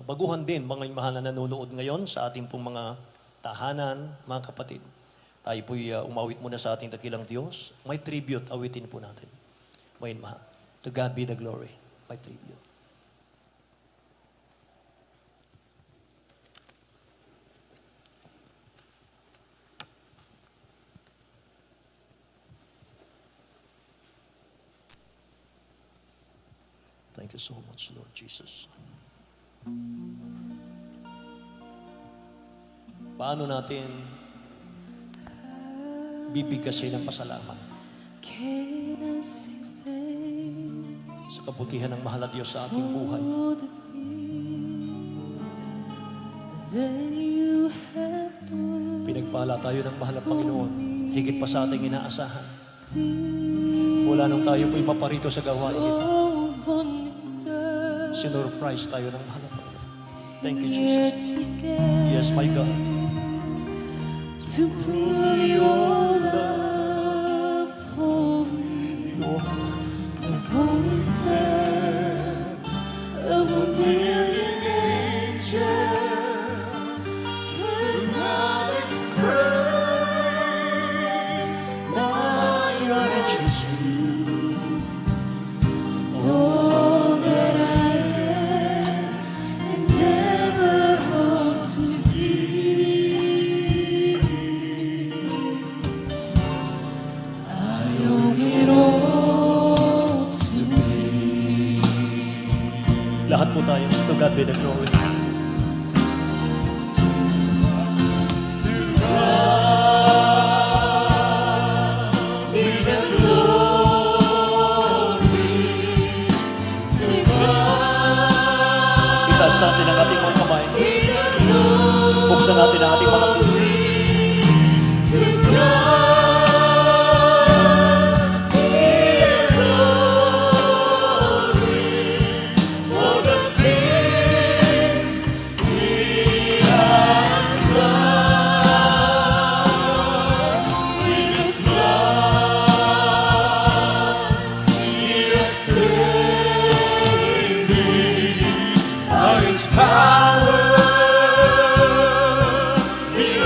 baguhan din, mga mahal na nanonood ngayon sa ating pong mga tahanan, mga kapatid. Tayo po'y umawit muna sa ating dakilang Diyos. May tribute, awitin po natin. May mahal. To God be the glory. May tribute. Thank you so much, Lord Jesus. Paano natin bibigkasin ang pasalamat sa kabutihan ng mahal na Diyos sa ating buhay? Pinagpala tayo ng mahal na Panginoon, higit pa sa ating inaasahan. Mula nung tayo po'y maparito sa gawain ito, sinurprise tayo ng mahal na Panginoon. Thank you, Jesus. Yes, my God. To prove your love for me, the voices of a million angels cannot express my gratitude. All that I can and ever hope to be. Lahat po tayo. To God be the glory. Itaas natin ang ating mga kamay. Buksan natin ang ating mga puso. Power in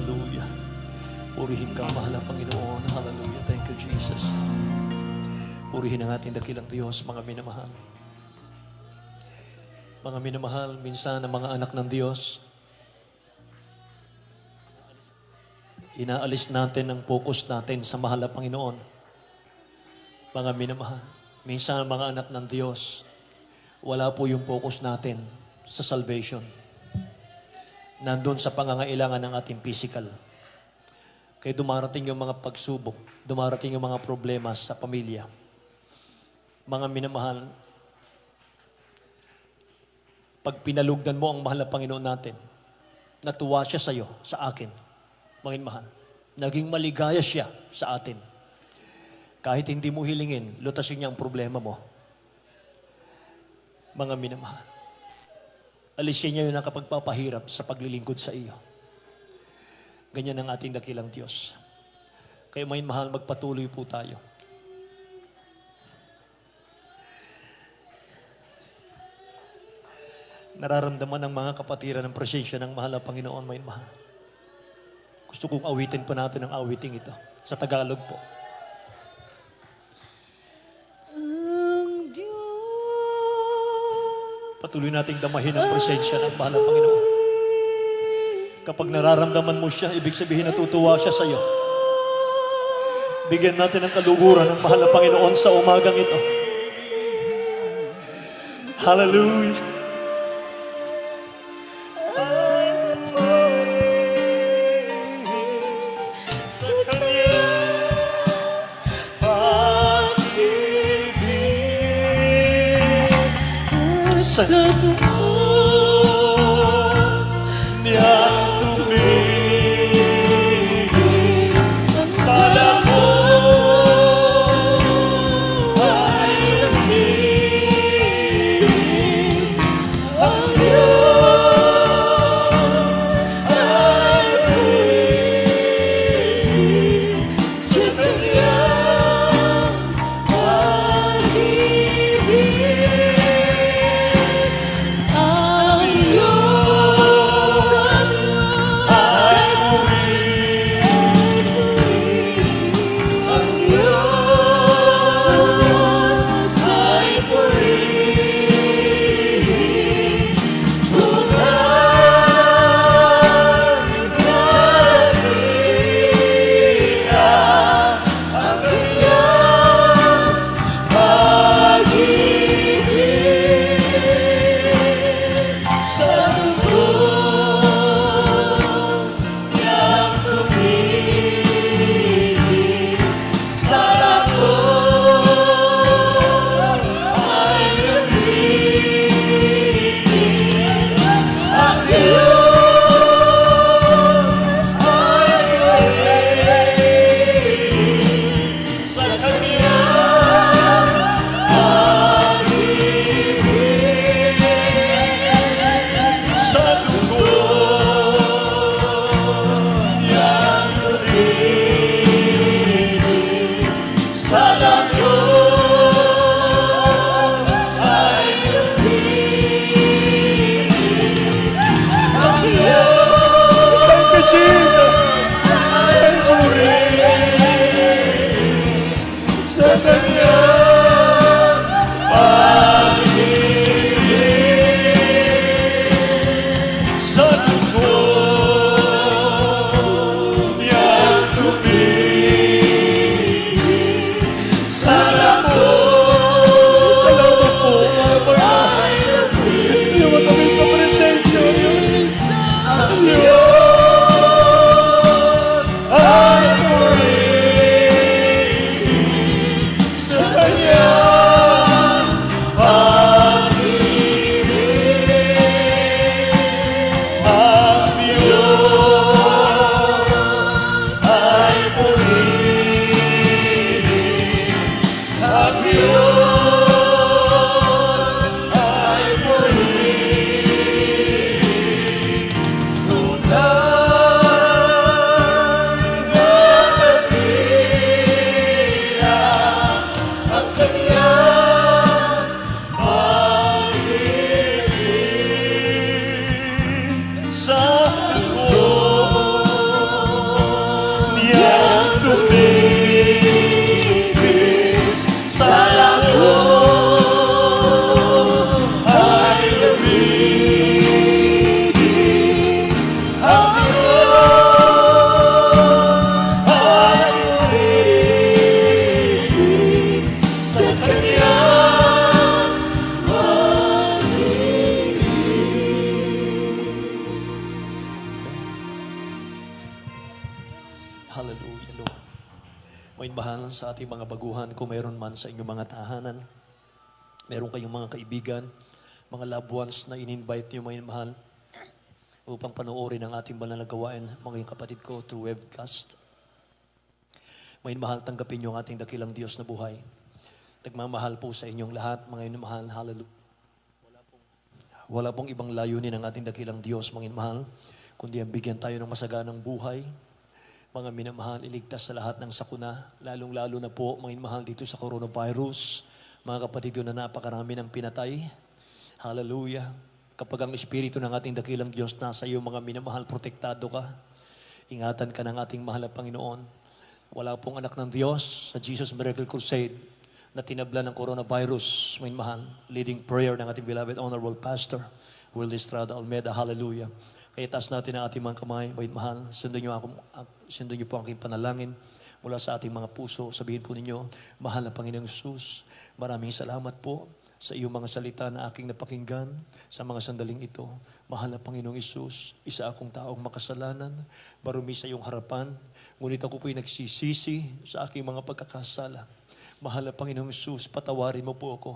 Hallelujah. Purihin ka, mahal na Panginoon. Hallelujah. Thank you, Jesus. Purihin ang ating dakilang Diyos, mga minamahal. Mga minamahal, minsan ang mga anak ng Diyos, inaalis natin ang focus natin sa mahal na Panginoon. Mga minamahal, minsan ang mga anak ng Diyos, wala po yung focus natin sa salvation. Nandun sa pangangailangan ng ating physical. Kaya dumarating yung mga pagsubok, dumarating yung mga problema sa pamilya. Mga minamahal, pag pinalugdan mo ang mahal na Panginoon natin, natuwa siya sa iyo, sa akin, mga mahal. Naging maligaya siya sa atin. Kahit hindi mo hilingin, lutasin niya ang problema mo. Mga minamahal, alisin niya yun ang kapagpapahirap sa paglilingkod sa iyo. Ganyan ang ating dakilang Diyos. Kaya may mahal, magpatuloy po tayo. Nararamdaman ng mga kapatiran ng presensya ng mahal na Panginoon, may mahal. Gusto kong awitin po natin ang awiting ito. Sa Tagalog po. Ang Diyos Patuloy nating damahin ang presensya ng mahal na Panginoon. Kapag nararamdaman mo siya, ibig sabihin natutuwa siya sa iyo. Bigyan natin ng kaluguran ng mahal na Panginoon sa umagang ito. Hallelujah. sa Kanya Pag-ibig sa dugo niyang tumigil sa lakot ay luminis. Ang Diyos ay pumigil sa Kanyang pag-ibig. Hallelujah, Lord. May mahal sa ating mga baguhan, kung mayroon man sa inyong mga tahanan, meron kayong mga kaibigan, mga loved ones na in-invite niyo, may mahal, upang panoorin ang ating banal na gawain, mga kapatid ko, through webcast. May mahal, tanggapin niyo ang ating dakilang Diyos na buhay. Nagmamahal po sa inyong lahat, mga mahal, hallelujah. Wala pong ibang layunin ng ating dakilang Diyos, mga mahal, kundi ang bigyan tayo ng masaganang buhay. Mga minamahal, iligtas sa lahat ng sakuna, lalong-lalo na po, mga mahal, dito sa coronavirus. Mga kapatid ko na napakarami ng pinatay. Hallelujah. Kapag ang Espiritu ng ating dakilang Diyos nasa iyo, mga minamahal, protektado ka. Ingatan ka ng ating mahal na Panginoon. Wala pong anak ng Diyos sa Jesus Miracle Crusade na tinabla ng coronavirus, mga mahal. Leading prayer ng ating beloved Honorable Pastor, Will Estrada Almeida. Hallelujah. Kaya taas natin ang ating mga kamay, mga mahal. Sundan niyo po ang aking panalangin mula sa ating mga puso. Sabihin po ninyo, mahal na Panginoong Jesus, maraming salamat po sa iyong mga salita na aking napakinggan sa mga sandaling ito. Mahal na Panginoong Isus, isa akong taong makasalanan, marumi sa iyong harapan, ngunit ako po'y nagsisisi sa aking mga pagkakasala. Mahal na Panginoong Isus, patawarin mo po ako.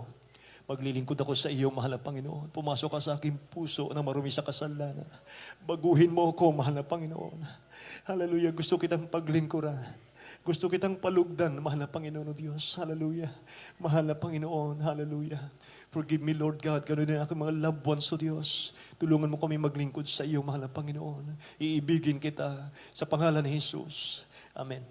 Maglilingkod ako sa iyo, mahal na Panginoon. Pumasok ka sa aking puso na marumi sa kasalanan. Baguhin mo ako, mahal na Panginoon. Hallelujah, gusto kitang paglingkuran. Gusto kitang palugdan, mahal na Panginoon o Diyos. Hallelujah. Mahal na Panginoon. Hallelujah. Forgive me, Lord God. Ganoon din aking mga loved ones o Diyos. Tulungan mo kami maglingkod sa iyo, mahal na Panginoon. Iibigin kita sa pangalan ni Jesus. Amen.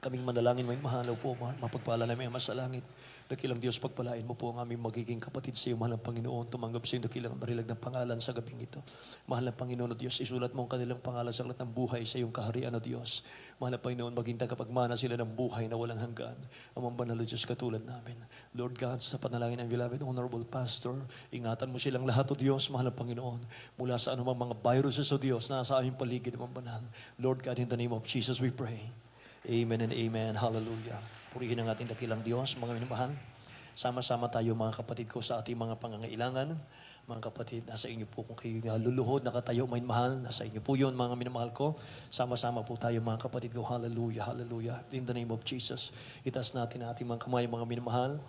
Kaming manalangin, may mahalaw po, mapagpala namin ang masalangit. Dakilang Diyos, pagpalain mo po ang aming magiging kapatid sa iyo, mahal na Panginoon. Tumanggap sa iyo dakilang barilag ng pangalan sa gabing ito. Mahal na Panginoon o Diyos, isulat mo ang kanilang pangalan sa aklat ng buhay sa iyong kaharian o Diyos. Mahal na Panginoon, maging tagapagmana sila ng buhay na walang hanggan. Amang banal na Diyos katulad namin. Lord God, sa panalangin ng beloved Honorable Pastor, ingatan mo silang lahat o Diyos, mahal na Panginoon, mula sa anumang mga viruses o Diyos na sa aming paligid, amang banal. Lord God, in the name of Jesus we pray. Amen and amen. Hallelujah. Purihin ang ating dakilang Diyos, mga minamahal. Sama-sama tayo mga kapatid ko sa ating mga pangangailangan. Mga kapatid, nasa inyo po kung kayo luluhod, nakatayo, may mahal. Nasa inyo po yun, mga minamahal ko. Sama-sama po tayo mga kapatid ko. Hallelujah, hallelujah. In the name of Jesus, itas natin ang ating mga kamay, mga minamahal.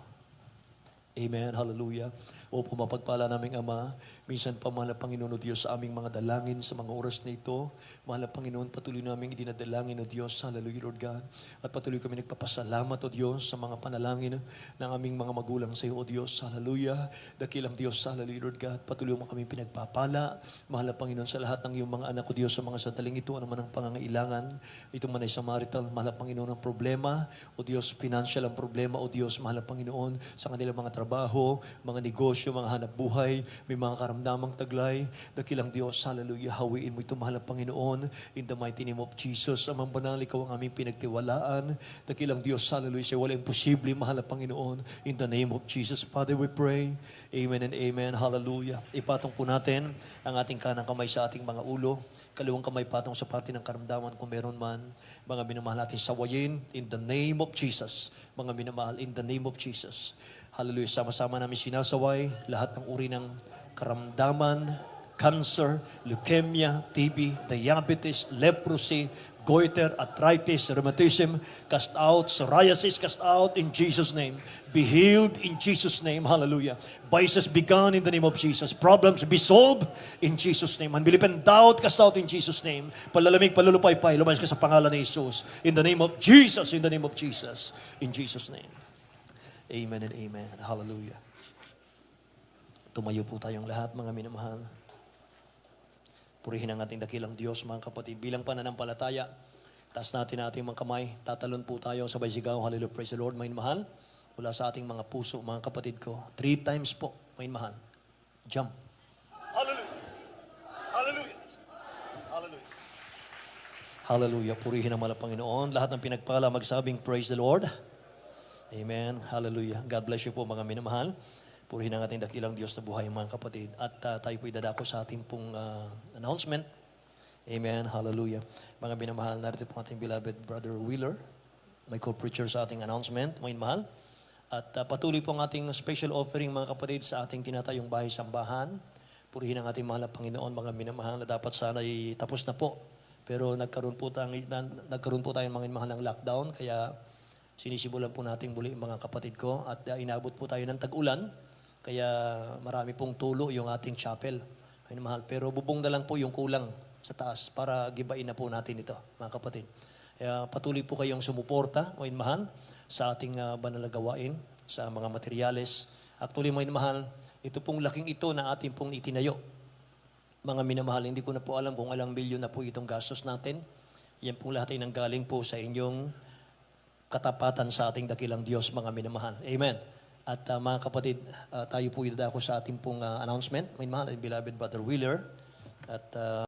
Amen, hallelujah. Opo, mapagpala naming Ama, minsan pa, mahal na Panginoon o Diyos, sa aming mga dalangin sa mga oras na ito. Mahal na Panginoon, patuloy naming idinadalangin o Diyos, hallelujah, Lord God. At patuloy kami nagpapasalamat o Diyos sa mga panalangin ng aming mga magulang sa iyo o Diyos, hallelujah. Dakilang Diyos, hallelujah, Lord God. Patuloy mo kami pinagpapala. Mahal na Panginoon, sa lahat ng iyong mga anak o Diyos, sa mga sandaling ito, ano man ang pangangailangan. Ito man ay sa marital, mahal na Panginoon, ang problema o Diyos, financial ang problema o Diyos, mahal na Panginoon, sa kanilang mga trabaho, mga negosyo, mga hanap buhay, may mga karamdamang taglay. Dakilang Diyos, hallelujah, hawiin mo ito, mahal na Panginoon, in the mighty name of Jesus. Amang banal, ikaw ang aming pinagtiwalaan. Dakilang Diyos, hallelujah, siya wala imposible, mahal na Panginoon, in the name of Jesus. Father, we pray, amen and amen, hallelujah. Ipatong po natin ang ating kanang kamay sa ating mga ulo, kaliwang kamay patong sa parte ng karamdaman kung meron man. Mga minamahal natin sawayin, in the name of Jesus. Mga minamahal, in the name of Jesus. Hallelujah. Sama-sama namin sinasaway lahat ng uri ng karamdaman, cancer, leukemia, TB, diabetes, leprosy, goiter, arthritis, rheumatism, cast out, psoriasis, cast out in Jesus' name. Be healed in Jesus' name. Hallelujah. Vices be gone in the name of Jesus. Problems be solved in Jesus' name. Unbelief and doubt, cast out in Jesus' name. Palalamig, palulupay-pay, lumayas ka sa pangalan ni Jesus. In the name of Jesus, in the name of Jesus. In Jesus' name. Amen and amen. Hallelujah. Tumayo po tayong lahat, mga minamahal. Purihin ang ating dakilang Diyos, mga kapatid. Bilang pananampalataya, taas natin ang ating mga kamay. Tatalon po tayo sabay sigaw. Hallelujah, praise the Lord, mga mahal. Mula sa ating mga puso, mga kapatid ko. 3 times po, mga mahal. Jump. Hallelujah. Hallelujah. Hallelujah. Hallelujah. Purihin ang mahal na Panginoon. Lahat ng pinagpala magsabing, praise the Lord. Amen. Hallelujah. God bless you po, mga minamahal. Purihin ang ating dakilang Diyos na buhay, mga kapatid. At tayo po'y dadako sa ating pong announcement. Amen. Hallelujah. Mga minamahal, narito po ating beloved Brother Wheeler. May co-preacher sa ating announcement, mga minamahal. At patuloy po ang ating special offering, mga kapatid, sa ating tinatayong bahay-sambahan. Purihin ang ating mahal na Panginoon, mga minamahal, na dapat sana ay tapos na po. Pero nagkaroon po tayo mga mahal ng lockdown, kaya sinisimulan po natin muli mga kapatid ko at inabot po tayo ng tag-ulan, kaya marami pong tulo yung ating chapel. Ay mahal. Pero bubong na lang po yung kulang sa taas para gibain na po natin ito, mga kapatid. Kaya patuloy po kayong sumuporta, mga mahal, sa ating banal na gawain, sa mga materyales. Actually, mga mahal, ito pong laking ito na ating pong itinayo. Mga minamahal, hindi ko na po alam kung ilang milyon na po itong gastos natin. Yan pong lahat ay nanggaling po sa inyong katapatan sa ating dakilang Diyos, mga minamahal. Amen. At mga kapatid, tayo po idadako sa ating pong announcement. Mga minamahal, beloved Brother Wheeler. At